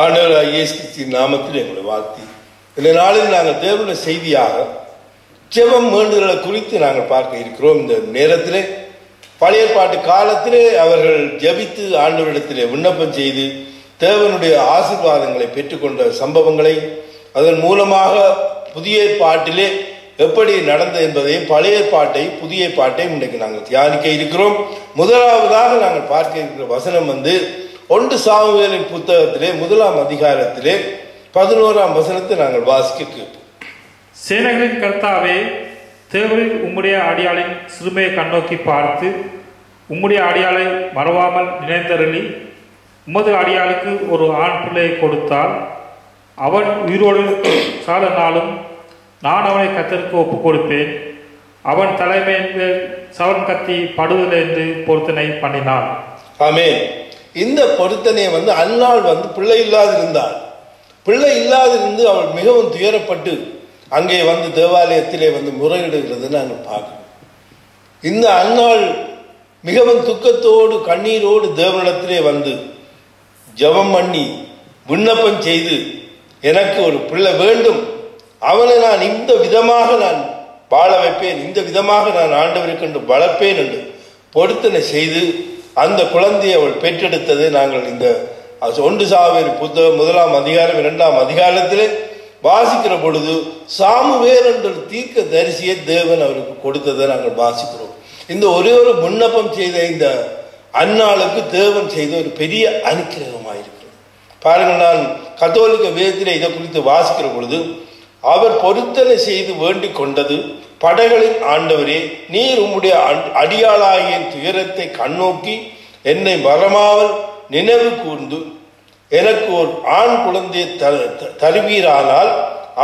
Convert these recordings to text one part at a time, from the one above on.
ஆண்டவர் இயேசு கிறிஸ்துவின் நாமத்தில் எங்களை வாழ்த்தி இந்த நாளில் நாங்கள் தேவனுடைய செய்தியாக ஜெபம் வேண்டுதல்களை குறித்து நாங்கள் பார்க்க இருக்கிறோம். இந்த நேரத்திலே பழைய ஏற்பாட்டு காலத்திலே அவர்கள் ஜெபித்து ஆண்டவரிடத்திலே விண்ணப்பம் செய்து தேவனுடைய ஆசீர்வாதங்களை பெற்றுக்கொண்ட சம்பவங்களை, அதன் மூலமாக புதிய ஏற்பாட்டிலே எப்படி நடந்தது என்பதையும் பழைய பாட்டை புதிய பாட்டையும் இன்றைக்கு நாங்கள் தியானிக்க இருக்கிறோம். முதலாவதாக நாங்கள் பார்க்க இருக்கிற வசனம் 1 சாமுவேலின் புத்தகத்திலே 1ஆம் அதிகாரத்திலே 11ஆம் வசனத்தை நாங்கள் வாசிக்க கேட்போம். சேனைகளின் கர்த்தாவே, தேவரில் உம்முடைய அடியாளின் சிறுமையை கண்ணோக்கி பார்த்து உம்முடைய அடியாளை மறவாமல் நினைந்தருளி உமது அடியாளுக்கு ஒரு ஆண் பிள்ளையை கொடுத்தால் அவன் உயிரோடு சால நாளும் நான் அவனை கர்த்தருக்கு ஒப்புக் கொடுப்பேன். அவன் தலைமையின் சவன் கத்தி படுவதில்லை என்று பொருத்தனை பண்ணினான். ஆமென். இந்த பொருத்தனை அன்னாள் பிள்ளை இல்லாதிருந்தாள். பிள்ளை இல்லாதிருந்து அவள் மிகவும் துயரப்பட்டு அங்கே தேவாலயத்திலே முறையிடுகிறது நாங்கள் பார்க்கணும். இந்த அன்னாள் மிகவும் துக்கத்தோடு கண்ணீரோடு தேவனிடத்திலே ஜெபம் பண்ணி விண்ணப்பம் செய்து, எனக்கு ஒரு பிள்ளை வேண்டும், அவனை நான் இந்த விதமாக நான் வாழ வைப்பேன், இந்த விதமாக நான் ஆண்டவருக்கு என்று வளர்ப்பேன் என்று பொருத்தனை செய்து அந்த குழந்தையை அவள் பெற்றெடுத்ததை நாங்கள் இந்த 1 சாமுவேல் புத்தகம் 1ஆம் அதிகாரம் 2ஆம் அதிகாரத்திலே வாசிக்கிற பொழுது சாமுவேல் என்ற தீர்க்க தரிசியை தேவன் அவருக்கு கொடுத்ததை நாங்கள் வாசிக்கிறோம். இந்த ஒரே ஒரு விண்ணப்பம் செய்த இந்த அன்னாளுக்கு தேவன் செய்த ஒரு பெரிய அனுக்கிரகமாயிருக்கிறது. பாருங்கள், நான் கத்தோலிக்க வேதத்திலே இதை குறித்து வாசிக்கிற பொழுது அவர் பொருத்தனை செய்து வேண்டிக் கொண்டது, படைகளின் ஆண்டவரே, நீர் உம்முடைய அடியாளாகிய துயரத்தை கண்ணோக்கி என்னை மறமாமல் நினைவு கூர்ந்து எனக்கு ஒரு ஆண் குழந்தையை தருவீரானால்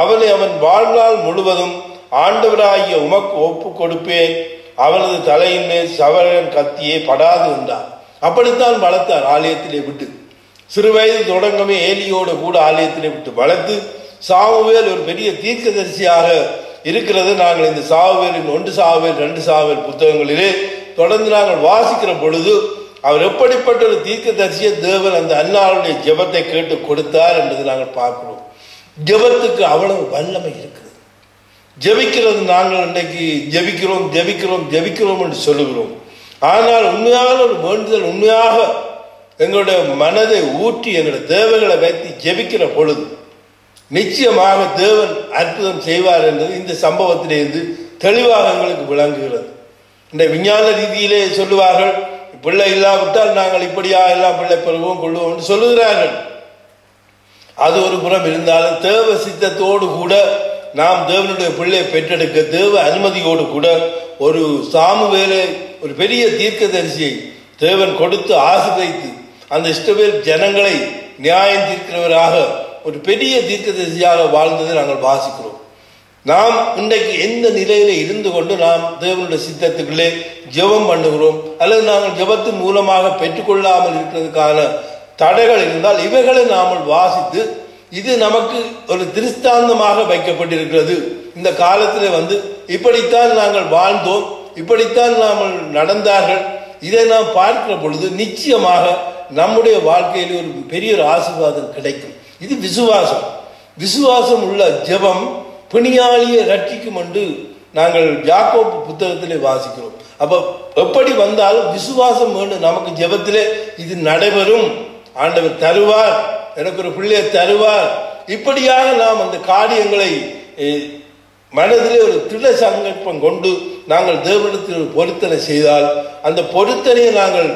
அவனை அவன் வாழ்நாள் முழுவதும் ஆண்டவராகிய உமக்கு ஒப்பு கொடுப்பேன். அவனது தலையின் மேல் சவரன் கத்தியே படாது என்றார். அப்படித்தான் வளர்த்தார். ஆலயத்திலே விட்டு சிறு வயது தொடங்கமே ஏலியோடு கூட ஆலயத்திலே விட்டு வளர்த்து சாமுவேல் ஒரு பெரிய தீர்க்கதரிசியாக இருக்கிறது நாங்கள் இந்த சாமுவேலின் 1 சாமுவேல் 2 சாமுவேல் புத்தகங்களிலே தொடர்ந்து நாங்கள் வாசிக்கிற பொழுது அவர் எப்படிப்பட்ட ஒரு தீர்க்கதரிசியை தேவன் அந்த அன்னாளுடைய ஜெபத்தை கேட்டு கொடுத்தார் என்பதை நாங்கள் பார்க்கிறோம். ஜெபத்துக்கு அவ்வளவு வல்லமை இருக்கிறது. ஜெபிக்கிறது நாங்கள் இன்றைக்கு ஜெபிக்கிறோம் ஜெபிக்கிறோம் ஜெபிக்கிறோம் என்று சொல்லுகிறோம். ஆனால் உண்மையான ஒரு வேண்டுதல், உண்மையாக எங்களுடைய மனதை ஊற்றி எங்களுடைய தேவைகளை வைத்து ஜெபிக்கிற பொழுது நிச்சயமாக தேவன் அற்புதம் செய்வார் என்பது இந்த சம்பவத்திலிருந்து தெளிவாக எங்களுக்கு விளங்குகிறது. இந்த விஞ்ஞான ரீதியிலே சொல்லுவார்கள், பிள்ளை இல்லாவிட்டால் நாங்கள் இப்படியா எல்லாம் பிள்ளை பெறுவோம் கொள்வோம் என்று சொல்லுகிறார்கள். அது ஒரு புறம் இருந்தாலும் தேவ சித்தத்தோடு கூட நாம் தேவனுடைய பிள்ளையை பெற்றெடுக்க தேவ அனுமதியோடு கூட ஒரு சாமுவேலை, ஒரு பெரிய தீர்க்கதரிசியை தேவன் கொடுத்து ஆசீர்வதித்து அந்த இஸ்ரவேல் ஜனங்களை நியாயம் தீர்க்கிறவராக ஒரு பெரிய தீர்க்கதரிசியாக வாழ்ந்ததை நாங்கள் வாசிக்கிறோம். நாம் இன்றைக்கு எந்த நிலையில இருந்து கொண்டு நாம் தேவனுடைய சித்தத்துக்குள்ளே ஜெபம் பண்ணுகிறோம் அல்லது நாங்கள் ஜெபத்தின் மூலமாக பெற்றுக்கொள்ளாமல் இருக்கிறதுக்கான தடைகள் இருந்தால் இவைகளை நாமல் வாசித்து இது நமக்கு ஒரு திருஷ்டாந்தமாக வைக்கப்பட்டிருக்கிறது. இந்த காலத்தில் இப்படித்தான் நாங்கள் வாழ்ந்தோம், இப்படித்தான் நாம் நடந்தார்கள். இதை நாம் பார்க்கிற பொழுது நிச்சயமாக நம்முடைய வாழ்க்கையில் ஒரு பெரிய ஒரு ஆசீர்வாதம் கிடைக்கும். இது விசுவாசம். விசுவாசம் உள்ள ஜெபம் பிணியாளியை ரட்சிக்கும் என்று நாங்கள் யாக்கோபு புத்தகத்திலே வாசிக்கிறோம். அப்ப எப்படி வந்தாலும் விசுவாசம் வேண்டும் நமக்கு. ஜெபத்திலே இது நடைபெறும், ஆண்டவர் தருவார், எனக்கு ஒரு பிள்ளையை தருவார். இப்படியாக நாம் அந்த காரியங்களை மனதிலே ஒரு திட சங்கல்பம் கொண்டு நாங்கள் தேவனிடத்தில் ஒரு பொருத்தனை செய்தால் அந்த பொருத்தனையை நாங்கள்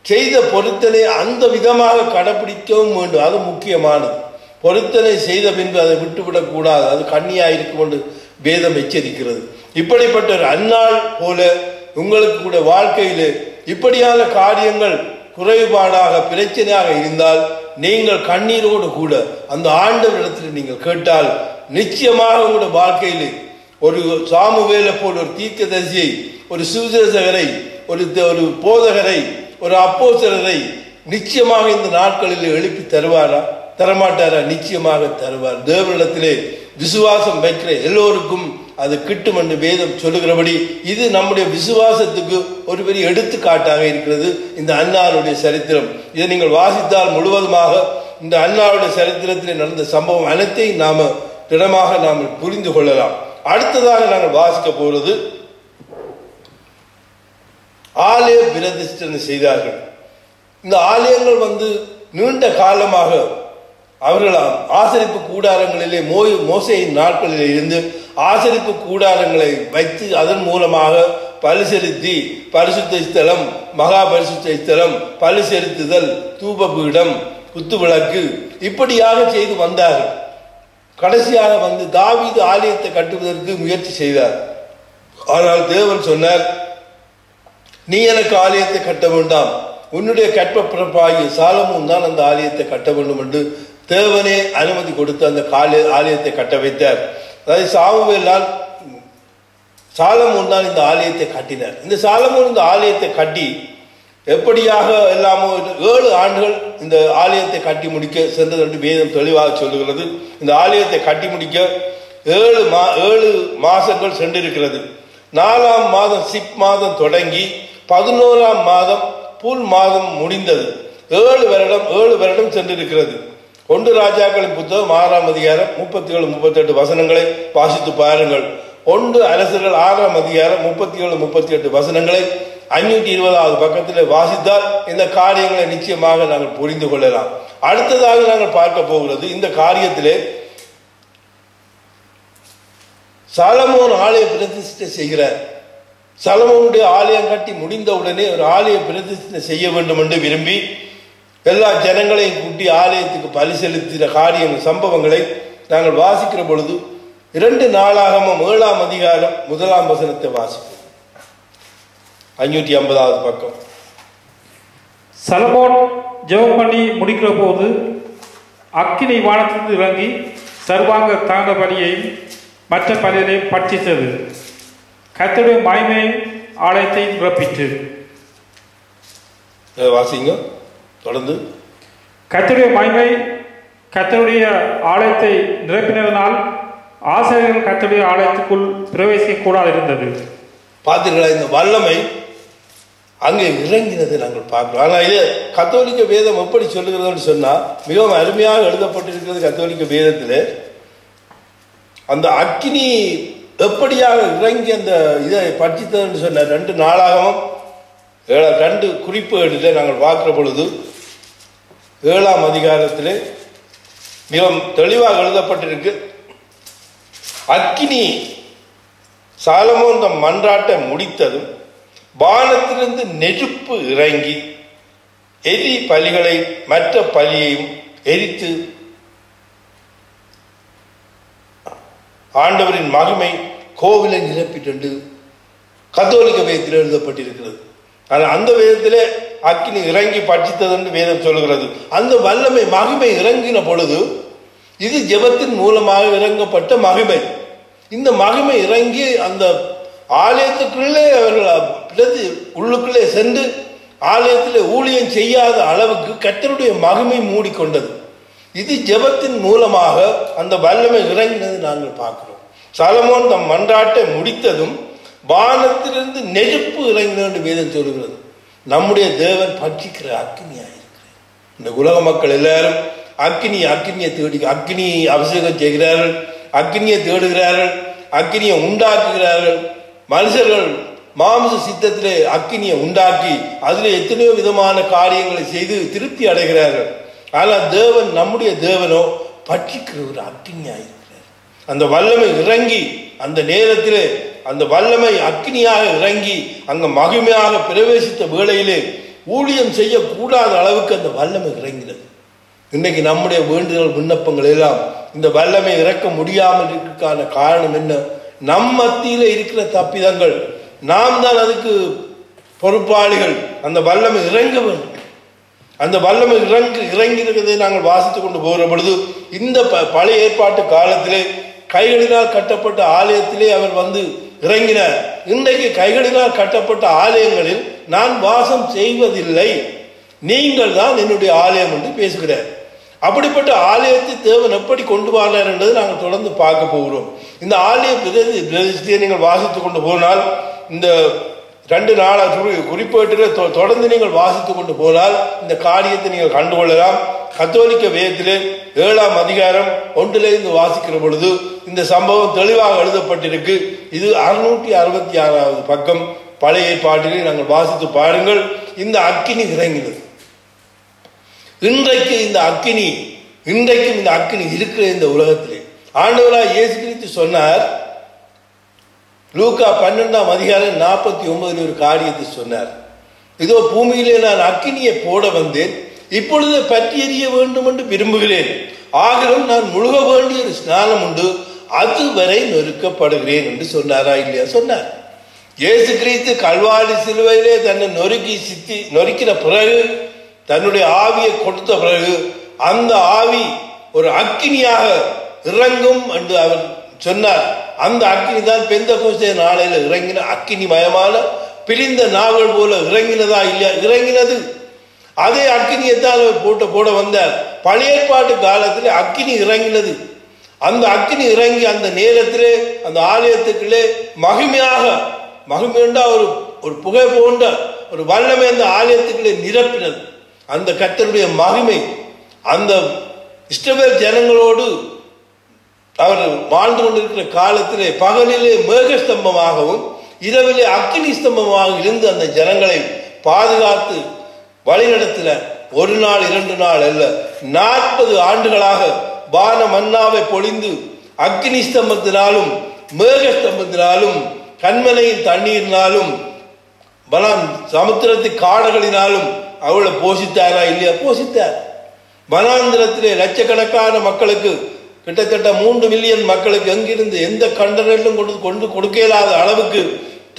செய்த பொருத்தனை அந்த விதமாக கடைபிடிக்கவும் வேண்டும். அது முக்கியமானது. பொருத்தனை செய்த பின்பு அதை விட்டுவிடக் கூடாது. அது கண்ணியாக இருக்கும் என்று வேதம் எச்சரிக்கிறது. இப்படிப்பட்ட ஒரு அன்னாள் போல உங்களுக்கு கூட வாழ்க்கையிலே இப்படியான காரியங்கள் குறைபாடாக பிரச்சனையாக இருந்தால் நீங்கள் கண்ணீரோடு கூட அந்த ஆண்டவரிடத்தில் நீங்கள் கேட்டால் நிச்சயமாக உங்களுடைய வாழ்க்கையிலே ஒரு சாமுவேலை போல் ஒரு தீர்க்கதரிசியை, ஒரு சுவிசேஷகரை, ஒரு போதகரை, ஒரு அப்போஸ்தலரை நிச்சயமாக இந்த நாட்களில் எழுப்பி தருவாரா? தரமாட்டாரா? நிச்சயமாக தருவார். தேவனிடத்திலே விசுவாசம் வைக்கிற எல்லோருக்கும் அது கிட்டும் என்று வேதம் சொல்லுகிறபடி இது நம்முடைய விசுவாசத்துக்கு ஒரு பெரிய எடுத்துக்காட்டாக இருக்கிறது இந்த அன்னாருடைய சரித்திரம். இதை நீங்கள் வாசித்தால் முழுவதுமாக இந்த அன்னாருடைய சரித்திரத்தில் நடந்த சம்பவம் அனைத்தையும் நாம திடமாக நாம் புரிந்து கொள்ளலாம். அடுத்ததாக நாங்கள் வாசிக்க போறது, ஆலய பிரதிஷ்டை செய்தார்கள். இந்த ஆலயங்கள் நீண்ட காலமாக அவர்களாம் ஆசரிப்பு கூடாரங்களிலே மோசையின் நாட்களில் இருந்து ஆசரிப்பு கூடாரங்களை வைத்து அதன் மூலமாக பலி செலுத்தி பரிசுத்த ஸ்தலம், மகா பரிசுத்த ஸ்தலம், பலி செலுத்துதல், தூபபீடம், குத்துவிளக்கு இப்படியாக செய்து வந்தார்கள். கடைசியாக தாவீது ஆலயத்தை கட்டுவதற்கு முயற்சி செய்தார். ஆனால் தேவன் சொன்னார், நீ எனக்கு ஆலயத்தை கட்ட வேண்டாம், உன்னுடைய கற்ப பிறப்பாகிய சாலமோன் தான் அந்த ஆலயத்தை கட்ட வேண்டும் என்று தேவனே அனுமதி கொடுத்து அந்த ஆலயத்தை கட்ட வைத்தார். அதாவது சாலமோன் தான் இந்த ஆலயத்தை கட்டினார். இந்த சாலமோன் இந்த ஆலயத்தை கட்டி எப்படியாக எல்லாமோ 7 ஆண்டுகள் இந்த ஆலயத்தை கட்டி முடிக்க சென்றது என்று வேதம் தெளிவாக சொல்லுகிறது. இந்த ஆலயத்தை கட்டி முடிக்க 7 மாசங்கள் சென்றிருக்கிறது. 4ஆம் மாதம் சிப் மாதம் தொடங்கி 11ஆம் மாதம் பூல் மாதம் முடிந்தது. 7 வருடம் சென்றிருக்கிறது. 1 ராஜாக்களின் புத்தகம் 6ஆம் அதிகாரம் 37-38 வசனங்களை வாசித்து பாருங்கள். 1 அரசர்கள் 6ஆம் அதிகாரம் 37-38 வசனங்களை 520வது பக்கத்தில் வாசித்தால் இந்த காரியங்களை நிச்சயமாக நாங்கள் புரிந்து கொள்ளலாம். அடுத்ததாக நாங்கள் பார்க்க போகிறது, இந்த காரியத்திலே சாலமோன் ஆலய பிரதிஷ்டை செய்கிறார். சாலமோனுடைய ஆலயம் கட்டி முடிந்தவுடனே ஒரு ஆலய பிரதிஷ்டை செய்ய வேண்டும் என்று விரும்பி எல்லா ஜனங்களையும் கூட்டி ஆலயத்துக்கு பலி செலுத்தின சம்பவங்களை நாங்கள் வாசிக்கிற பொழுது 2 நாளாகமம் 7ஆம் அதிகாரம் 1ஆம் வசனத்தை வாசிப்போம். 550வது பக்கம். சலமோன் ஜெபம் பண்ணி முடிக்கிற போது அக்கினி வானத்திலிருந்து இறங்கி சர்வாங்க தாங்க பலியையும் மற்ற பலிகளையும் பட்சித்தது. கர்த்தருடைய மகிமை ஆலயத்தை நிரப்பிற்று. வாசிங்க தொடர்ந்து. கர்த்தருடைய மகிமை கர்த்தருடைய ஆலயத்தை நிரப்பினதனால் ஆசாரியர்கள் கர்த்தருடைய ஆலயத்துக்குள் பிரவேசிக்க கூடாது இருந்தது. பார்த்தீர்களா, இந்த வல்லமை அங்கே இறங்கினதை நாங்கள் பார்க்கிறோம். ஆனால் இது கத்தோலிக்க வேதம் எப்படி சொல்லுகிறதுன்னு சொன்னா மிகவும் அருமையாக எழுதப்பட்டிருக்கிறது. கத்தோலிக்க வேதத்தில் அந்த அக்கினி எப்படியாக இறங்கி அந்த இதை பட்சித்ததுன்னு சொன்ன 2 நாளாகவும் 2 குறிப்புகளில் நாங்கள் பார்க்கிற பொழுது 7ஆம் அதிகாரத்திலே மிகவும் தெளிவாக எழுதப்பட்டிருக்கு. அக்கினி சாலமோன் தம் மன்றாட்டை முடித்ததும் வானத்திலிருந்து நெருப்பு இறங்கி எரி பலிகளை மற்ற பலியையும் எரித்து ஆண்டவரின் மகிமை கோவிலை நிரப்பிட்டு கத்தோலிக்க வேதத்தில் எழுதப்பட்டிருக்கிறது. ஆனால் அந்த வேதத்திலே அக்கினி இறங்கி பட்சித்தது என்று வேதம் சொல்லுகிறது. அந்த வல்லமை மகிமை இறங்கின பொழுது இது ஜெபத்தின் மூலமாக இறங்கப்பட்ட மகிமை. இந்த மகிமை இறங்கி அந்த ஆலயத்துக்குள்ளே அவர்கள் உள்ளுக்குள்ளே சென்று ஆலயத்திலே ஊழியம் செய்யாத அளவுக்கு கர்த்தருடைய மகிமை மூடிக்கொண்டது. இது ஜெபத்தின் மூலமாக அந்த வல்லமை இறங்கினது நாங்கள் பார்க்கிறோம். சாலமோன் தம் மன்றாட்டை முடித்ததும் வானத்திலிருந்து நெருப்பு இறங்கினது வேதம் சொல்லுகிறது. நம்முடைய தேவன் பட்சிக்கிற அக்கினியாயிருக்கிறார். இந்த உலக மக்கள் எல்லாரும் அக்கினியை தேடி அக்கினி அபிஷேகம் செய்கிறார்கள், அக்கினியை தேடுகிறார்கள், அக்கினியை உண்டாக்குகிறார்கள். மனுஷர்கள் மாம்ச சித்தத்திலே அக்கினியை உண்டாக்கி அதில் எத்தனையோ விதமான காரியங்களை செய்து திருப்தி அடைகிறார்கள். ஆனால் தேவன், நம்முடைய தேவனோ பட்சிக்கிற ஒரு அக்கினியாயிருக்கிறார். அந்த வல்லமை இறங்கி அந்த நேரத்திலே அந்த வல்லமை அக்கினியாக இறங்கி அங்க மகிமையாக பிரவேசித்த வேளையிலே ஊழியம் செய்யக்கூடாத அளவுக்கு அந்த வல்லமை இறங்கினது. இன்னைக்கு நம்முடைய வேண்டுதல் விண்ணப்பங்கள் எல்லாம் இந்த வல்லமை இறக்க முடியாமல் இருக்கான காரணம் என்ன? நம் மத்தியில இருக்கிற தப்பிதங்கள். நாம் தான் அதுக்கு பொறுப்பாளிகள். அந்த வல்லமை இறங்க வேண்டும். அந்த வல்லமை இறங்கிறதை நாங்கள் வாசித்துக் கொண்டு போகிற பொழுது இந்த பழைய ஏற்பாட்டு காலத்திலே கைகளினால் கட்டப்பட்ட ஆலயத்திலே அவர் இறங்கினார். இன்றைக்கு கைகளினால் கட்டப்பட்ட ஆலயங்களில் நான் வாசம் செய்வதில்லை, நீங்கள் தான் என்னுடைய ஆலயம் என்று பேசுகிறார். அப்படிப்பட்ட ஆலயத்தை தேவன் எப்படி கொண்டு வரார் என்பதை நாங்கள் தொடர்ந்து பார்க்க போகிறோம். இந்த ஆலய பிரதிஷ்டையை நீங்கள் வாசித்துக் கொண்டு போனால் இந்த 2 நாள் குறிப்பேட்டில் தொடர்ந்து நீங்கள் வாசித்துக் கொண்டு போனால் இந்த காரியத்தை நீங்கள் கண்டுகொள்ளலாம். கத்தோலிக்க வேதத்திலே 7ஆம் அதிகாரம் 1 வாசிக்கிற பொழுது இந்த சம்பவம் தெளிவாக எழுதப்பட்டிருக்கு. இது 666வது பக்கம் பழைய ஏற்பாட்டிலே நாங்கள் வாசித்து பாருங்கள். இந்த அக்கினி இறங்கினது. இன்றைக்கும் இந்த அக்கினி இருக்கிற இந்த உலகத்திலே ஆண்டவராய் இயேசு கிறிஸ்து சொன்னார். லூக்கா 12ஆம் அதிகாரம் 49 ஒரு காரியத்தை சொன்னார். இதோ பூமியிலே நான் அக்கினியை போட வந்தேன், இப்பொழுது பற்றி எறிய வேண்டும் என்று விரும்புகிறேன். ஆகிலும் நான் முழுக வேண்டிய ஒரு ஸ்நானம் உண்டு, அதுவரை நொறுக்கப்படுகிறேன் என்று சொன்னாரா இல்லையா? சொன்னார். இயேசு கிறிஸ்து கல்வாரி சிலுவையிலே தன்னை நொறுக்கிற பிறகு, தன்னுடைய ஆவியை கொடுத்த பிறகு, அந்த ஆவி ஒரு அக்கினியாக இறங்கும் என்று அவர் சொன்னார். அந்த அக்கினி தான் பெந்தெகோஸ்தே நாளையில இறங்கின அக்கினி மயமான பிரிந்த நாவல் போல இறங்கினதா இல்லையா? இறங்கினது. அதே அக்கினியைத்தான் போட வந்தார். பழைய ஏற்பாட்டு காலத்திலே அக்கினி இறங்கினது. அந்த அக்கினி இறங்கி அந்த நேரத்திலே அந்த ஆலயத்துக்குள்ளே மகிமையா ஒரு புகை போன்ற ஒரு வல்லமை அந்த ஆலயத்துக்குள்ளே நிரப்பினது. அந்த கர்த்தருடைய மகிமை அந்த இஸ்ரவேல் ஜனங்களோடு அவர் வாழ்ந்து கொண்டிருக்கிற காலத்திலே பகலிலே மேகஸ்தம்பமாகவும் இரவிலே அக்கினி ஸ்தம்பமாக இருந்து அந்த ஜனங்களை பாதுகாத்து வழிநடத்தின. ஒரு நாள் 2 நாள் அல்ல, 40 ஆண்டுகளாக வான மன்னாவை பொழிந்து அக்கினி ஸ்தம்பத்தினாலும் மேகஸ்தம்பத்தினாலும் கண்மலையின் தண்ணீரினாலும் சமுத்திரத்து காடுகளினாலும் அவளை போஷித்தாரா இல்லையா? போஷித்தார். வனாந்திரத்திலே லட்சக்கணக்கான மக்களுக்கு, கிட்டத்தட்ட 3 மில்லியன் மக்களுக்கு எங்கிருந்து எந்த கண்டனிலும் கொண்டு கொடுக்க இயலாத அளவுக்கு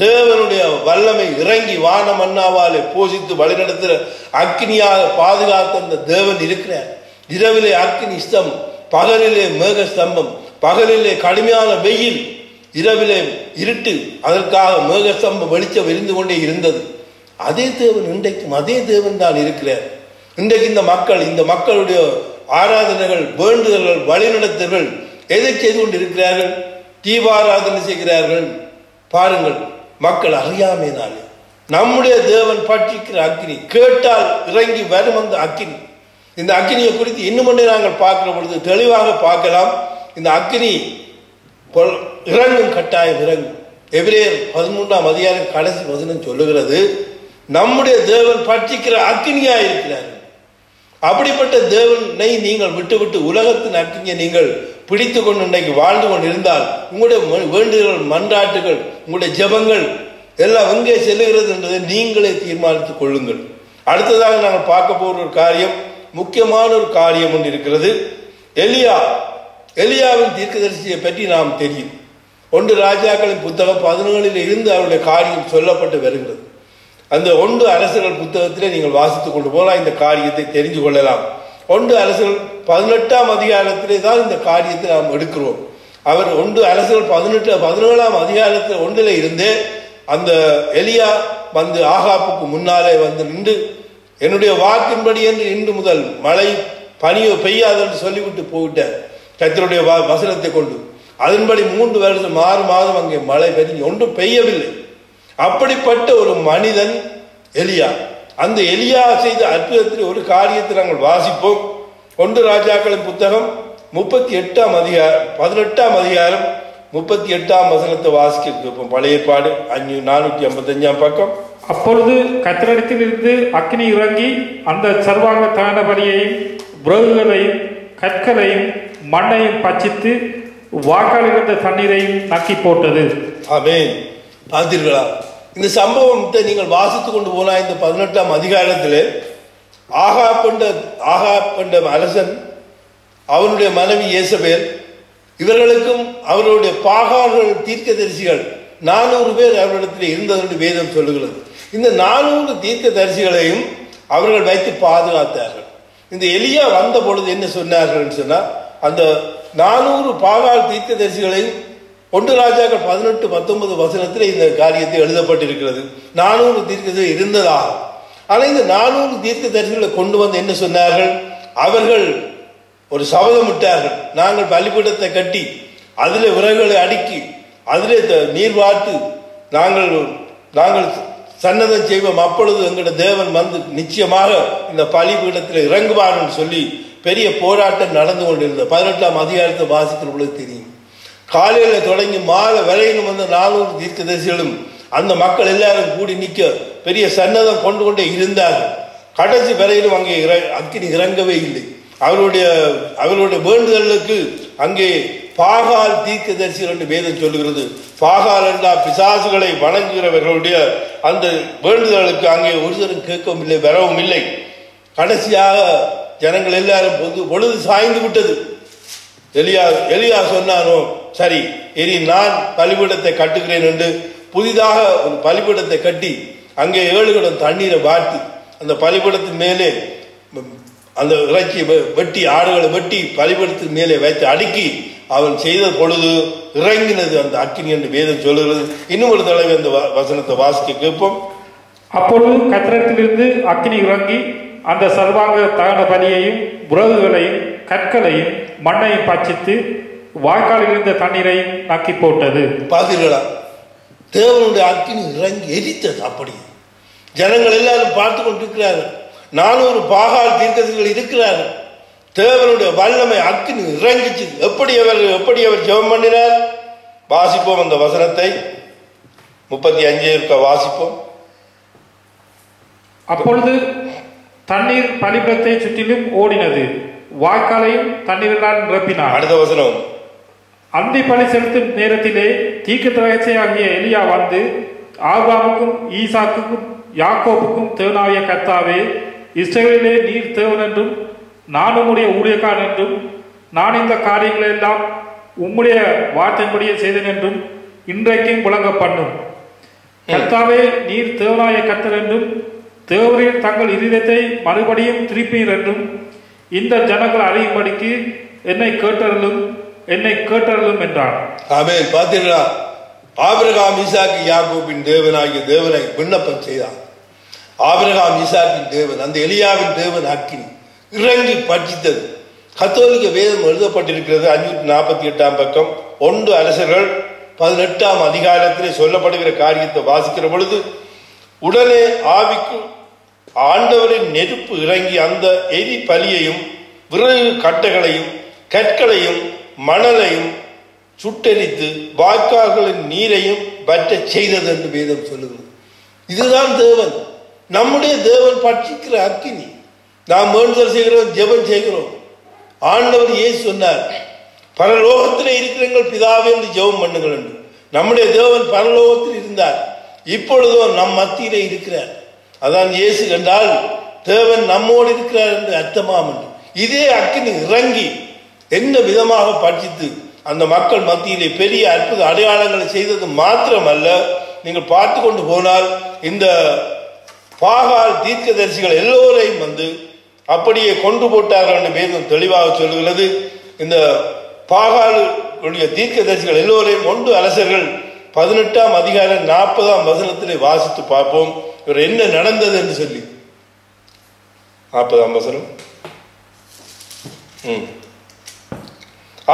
தேவனுடைய வல்லமை இறங்கி வான மன்னாவாலே போஷித்து வழிநடத்துகிற அக்கினியாக பாதுகாத்த அந்த தேவன் இருக்கிறார். இரவிலே அக்கினி ஸ்தம்பம், பகலிலே மேக ஸ்தம்பம், பகலிலே கடுமையான வெயில், இரவிலே இருட்டு, அதற்காக மேக ஸ்தம்பம் வெளிச்சம் எரிந்து கொண்டே இருந்தது. அதே தேவன் இன்றைக்கும் அதே தேவன் தான் இருக்கிறார். இன்றைக்கு இந்த மக்களுடைய ஆராதனைகள், வேண்டுதல்கள், வழிநடத்தல்கள் எதை செய்து கொண்டு இருக்கிறார்கள்? தீபாராதனை செய்கிறார்கள். பாருங்கள், மக்கள் அறியாமையினாலே நம்முடைய தேவன் பற்றிக்கிற அக்கினி கேட்டால் இறங்கி வரும் அந்த அக்கினி. இந்த அக்கினியை குறித்து இன்னும் ஒன்றை நாங்கள் பார்க்கிற பொழுது தெளிவாக பார்க்கலாம். இந்த அக்கினி இறங்கும், கட்டாயம் இறங்கும். எபிரேயர் 13ஆம் அதிகாரம் கடைசி வசனம் சொல்லுகிறது, நம்முடைய தேவன் பற்றிக்கிற அக்கினியா இருக்கிறார்கள். அப்படிப்பட்ட தேவனை நீங்கள் விட்டுவிட்டு உலகத்தின் அக்கினியை நீங்கள் பிடித்து கொண்டு இன்றைக்கு வாழ்ந்து கொண்டு இருந்தால் உங்களுடைய வேண்டுதல்கள், மன்றாட்டுகள், உங்களுடைய ஜெபங்கள் எல்லாம் எங்கே செல்லுகிறது என்பதை நீங்களே தீர்மானித்துக் கொள்ளுங்கள். அடுத்ததாக நாங்கள் பார்க்க போகிற ஒரு காரியம், முக்கியமான ஒரு காரியம் ஒன்று இருக்கிறது. எலியாவின் தீர்க்கதரிசியை பற்றி நாம் தெரியும். 1 ராஜாக்களின் புத்தகம் 17 இருந்து அவருடைய காரியம் சொல்லப்பட்டு வருகிறது. அந்த 1 அரசர்கள் புத்தகத்திலே நீங்கள் வாசித்துக் கொண்டு போனால் இந்த காரியத்தை தெரிந்து கொள்ளலாம். 1 அரசர்கள் 18ஆம் அதிகாரத்திலே தான் இந்த காரியத்தை நாம் எடுக்கிறோம். அவர் 1 அரசர்கள் 17ஆம் அதிகாரத்தில் 1 இருந்தே அந்த எலியா வந்து ஆகாப்புக்கு முன்னாலே வந்து நின்று, என்னுடைய வாக்கின்படி என்று இன்று முதல் மழை பனியோ பெய்யாது என்று சொல்லிவிட்டு போயிட்டார் கர்த்தருடைய வசனத்தை கொண்டு. அதன்படி 3 வருஷம் 6 மாதம் அங்கே மழை பெய்து ஒன்றும் பெய்யவில்லை. அப்படிப்பட்ட ஒரு மனிதன் எலியா. அந்த எலியா செய்த அற்புதத்தில் ஒரு காரியத்தை நாங்கள் வாசிப்போம். 1 ராஜாக்களின் புத்தகம் 18ஆம் அதிகாரம் 38ஆம் வசனத்தை வாசிக்க பழைய ஏற்பாடு 455ஆம் பக்கம். அப்பொழுது கர்த்தரிடத்தில் இருந்து அக்கினி இறங்கி அந்த சர்வாங்க தகனபலியையும் விறகுகளையும் கற்களையும் மண்ணையும் பட்சித்து வாக்கால் இருந்த தண்ணீரையும் நக்கி போட்டது. ஆமென். பார்த்தீர்களா? இந்த சம்பவத்தை நீங்கள் வாசித்துக் கொண்டு போனா இந்த 18ஆம் அதிகாரத்தில் ஆகாப் என்ற அரசன், அவனுடைய மனைவி ஏசபேல், இவர்களுக்கும் அவர்களுடைய பாகார்கள் தீர்க்கதரிசிகள் 400 பேர் அவர்களிடத்தில் இருந்தது என்று வேதம் சொல்லுகிறது. இந்த 400 தீர்க்கதரிசிகளையும் அவர்கள் வைத்து பாதுகாத்தார்கள். இந்த எலியா வந்த பொழுது என்ன சொன்னார்கள் சொன்னா, அந்த 400 பாகால் தீர்க்கதரிசிகளையும் 1 ராஜாக்கள் 18-19 வசனத்தில் இந்த காரியத்தை எழுதப்பட்டிருக்கிறது. 400 தீர்க்கதரிசி இருந்ததாக. ஆனால் இந்த 400 தீர்க்கதரிசிகளை கொண்டு வந்து என்ன சொன்னார்கள்? அவர்கள் ஒரு சபதமிட்டார்கள், நாங்கள் பலிபீடத்தை கட்டி அதிலே விறகுகளை அடுக்கி அதிலே நீர் வார்த்து நாங்கள் சன்னதம் செய்வோம், அப்பொழுது எங்களோட தேவன் வந்து நிச்சயமாக இந்த பலிபீடத்தில் இறங்குவார்னு சொல்லி பெரிய போராட்டம் நடந்து கொண்டிருந்த 18ஆம் அதிகாரத்தை வாசிக்கிற பொழுது தெரியும். காலையில தொடங்கி மாலை வரையிலும் வந்த 400 தீர்க்கதரிசிகளும் அந்த மக்கள் எல்லாரும் கூடி நிற்க பெரிய சன்னதம் கொண்டு கொண்டே இருந்தார்கள். கடைசி வரையிலும் அங்கே அக்கினி இறங்கவே இல்லை. அவர்களுடைய வேண்டுதலுக்கு அங்கே பாகால் தீர்க்கதரிசிகள் என்று வேதம் சொல்லுகிறது. பாகால் என்றால் பிசாசுகளை வணங்குகிறவர்களுடைய அந்த வேண்டுதலுக்கு அங்கே ஒருத்தரும் கேட்கவும் இல்லை, வரவும் இல்லை. கடைசியாக ஜனங்கள் எல்லாரும் பொழுது சாய்ந்து விட்டது. எலியா சொன்னானோ, சரி இனி நான் பலிபீடத்தை கட்டுகிறேன் என்று புதிதாக ஒரு பலிபீடத்தை கட்டி அங்கே 7 குடம் தண்ணீரை வார்த்து அந்த பலிபீடத்தின் மேலே அந்த இறைச்சி வெட்டி ஆடுகளை வெட்டி பலிபீடத்தின் மேலே வைத்து அடுக்கி அவன் செய்த பொழுது இறங்கினது அந்த அக்கினி என்று வேதம் சொல்லுகிறது. இன்னும் ஒரு தடவை அந்த வசனத்தை வாசிக்க கேட்போம். அப்பொழுது கத்திரத்திலிருந்து அக்கினி இறங்கி அந்த சர்வாங்க தகன பலியையும் விறகுகளையும் கற்களையும் மண்ணையும் பட்சித்து வாய்க்காலில் இருந்த தண்ணீரையும் நக்கி போட்டது. பார்த்தீர்களா? தேவனுடைய அக்கினி இறங்கி எரித்தது. அப்படி ஜனங்கள் எல்லாரும் பார்த்து கொண்டிருக்கிறார்கள். 400 பாகால் தீர்க்கதரிசிகள் இருக்கிறார்கள். தேவனுடைய வல்லமை அக்கினி இறங்கிச்சு. எப்படி அவர் ஜெபம் பண்ணினார்? வாசிப்போம் அந்த வசனத்தை. 35 வாசிப்போம். அப்பொழுது தண்ணீர் பலிபீடத்தை சுற்றிலும் ஓடினது, வாய்க்காலையும் தண்ணீரால் நிரப்பினார். அடுத்த வசனம். அந்தி பலி செலுத்தும் நேரத்திலே தீர்க்கதரிசியாகிய எலியா வந்து, ஆபிரகாமுக்கும் ஈசாக்குக்கும் யாக்கோபுக்கும் தேவனாகிய கர்த்தாவே, இஸ்ரவேலிலே நீர் தேவன் என்றும் நான் உம்முடைய ஊழியக்காரன் என்றும் நான் இந்த காரியங்களை எல்லாம் உம்முடைய வார்த்தையின்படியே செய்தேன் என்றும் இன்றைக்கும் விளங்க பண்ணும். கர்த்தாவே, நீர் தேவனாகிய கர்த்தர் என்றும் தேவரீர் தங்கள் இருதயத்தை மறுபடியும் திருப்பீர் என்றும் இந்த ஜனங்கள் அறியும்படிக்கு என்னை கேட்டருளும் என்றார். ஆமென். பார்த்தீர்களா? ஆபிரகாம் ஈசாக்கு யாக்கோபின் தேவனாகிய தேவனை விண்ணப்பம் செய்தார். ஆபிரகாம் ஈசாக்கின் தேவன், அந்த எலியாவின் தேவன் அக்கினி இறங்கி பட்சித்தது. கத்தோலிக்க வேதம் எழுதப்பட்டிருக்கிறது. 548 பக்கம் 1 அரசர்கள் 18ஆம் அதிகாரத்திலே சொல்லப்படுகிற காரியத்தை வாசிக்கிற பொழுது, உடனே ஆவிக்கு ஆண்டவரின் நெருப்பு இறங்கி அந்த எரி பலியையும் விறகு கட்டைகளையும் கற்களையும் மணலையும் சுட்டெரித்து வாய்க்கால்களின் நீரையும் வற்ற செய்தது என்று வேதம் சொல்லுகிறது. இதுதான் தேவன், நம்முடைய தேவன் பட்சிக்கிற அக்கினி. நாம் வேண்டுதல் செய்கிறோம், ஜெபம் செய்கிறோம். ஆண்டவர் இயேசு சொன்னார், பரலோகத்திலே இருக்கிறவங்கள் பிதாவே என்று ஜெபம் பண்ணுங்கள் என்று. நம்முடைய தேவன் பரலோகத்தில் இருந்தார், இப்பொழுதோ நம் மத்தியிலே இருக்கிறார். அதான் இயேசு என்றால் தேவன் நம்மோடு இருக்கிறார் என்று அர்த்தமாம் என்று. இதே அக்கினி இறங்கி என்ன விதமாக பட்சித்து அந்த மக்கள் மத்தியிலே பெரிய அற்புத அடையாளங்களை செய்தது மாத்திரமல்ல, நீங்கள் பார்த்து கொண்டு போனால் இந்த பாகால் தீர்க்கதரிசிகள் எல்லோரையும் வந்து அப்படியே கொண்டு போட்டார்கள் என்று வேதம் தெளிவாக சொல்லுகிறது. இந்த பாகாலுடைய தீர்க்கதரிசிகள் எல்லோரையும் 1 அரசர்கள் 18ஆம் அதிகாரம் 40ஆம் வசனத்திலே வாசித்து பார்ப்போம், இவர் என்ன நடந்தது என்று சொல்லி. 40ஆம் வசனம்.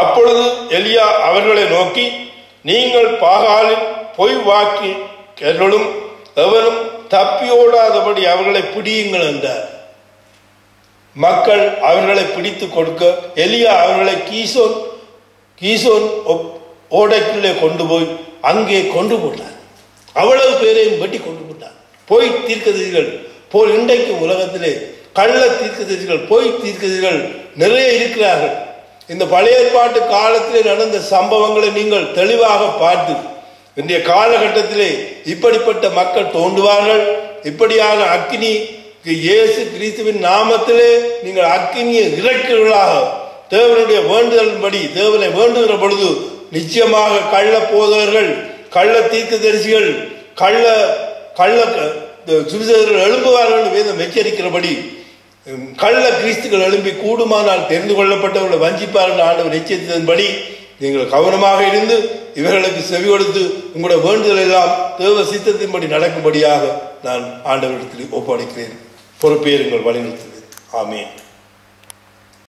அப்பொழுது எலியா அவர்களை நோக்கி, நீங்கள் பாகாலின் பொய் வாக்கி எவரும் தப்பியோடாதபடி அவர்களை பிடியுங்கள் என்றார். மக்கள் அவர்களை பிடித்து கொடுக்க எலியா அவர்களை கீசோன் ஓடைக்குள்ளே கொண்டு போய் அங்கே கொண்டு போட்டார். அவ்வளவு பேரையும் வெட்டி கொண்டு போட்டார். பொய் தீர்க்கதரிசிகள் போல் இன்றைக்கும் உலகத்திலே கள்ள தீர்க்கதரிசிகள், பொய் தீர்க்கதரிசிகள் நிறைய இருக்கிறார்கள். இந்த பழைய ஏற்பாட்டு காலத்திலே நடந்த சம்பவங்களை நீங்கள் தெளிவாக பார்த்து, இன்றைய காலகட்டத்திலே இப்படிப்பட்ட மக்கள் தோன்றுவார்கள். இப்படியான அக்கினி இயேசு கிறிஸ்துவின் நாமத்திலே நீங்கள் அக்கினியை இறக்கிறவர்களாக தேவனுடைய வேண்டுதலின்படி தேவனை வேண்டுகிற பொழுது நிச்சயமாக கள்ள போதகர்கள், கள்ள தீர்க்கதரிசிகள், கள்ள சுவிசேஷர்கள் எழும்புவார்கள். வேதம் எச்சரிக்கிறபடி கள்ள கிறிஸ்துகள் எழும்பி கூடுமானால் தெரிந்து கொள்ளப்பட்டவர்களை வஞ்சிப்பார்கள் ஆண்டவர் எச்சரித்ததன்படி நீங்கள் கவனமாக இருந்து இவர்களுக்கு செவி கொடுத்து உங்களுடைய வேண்டுதல் எல்லாம் தேவ சித்தத்தின்படி நடக்கும்படியாக நான் ஆண்டவரிடத்தில் ஒப்படைக்கிறேன். பொறுப்பேறுங்கள், வழிநடத்துகிறேன். ஆமென்.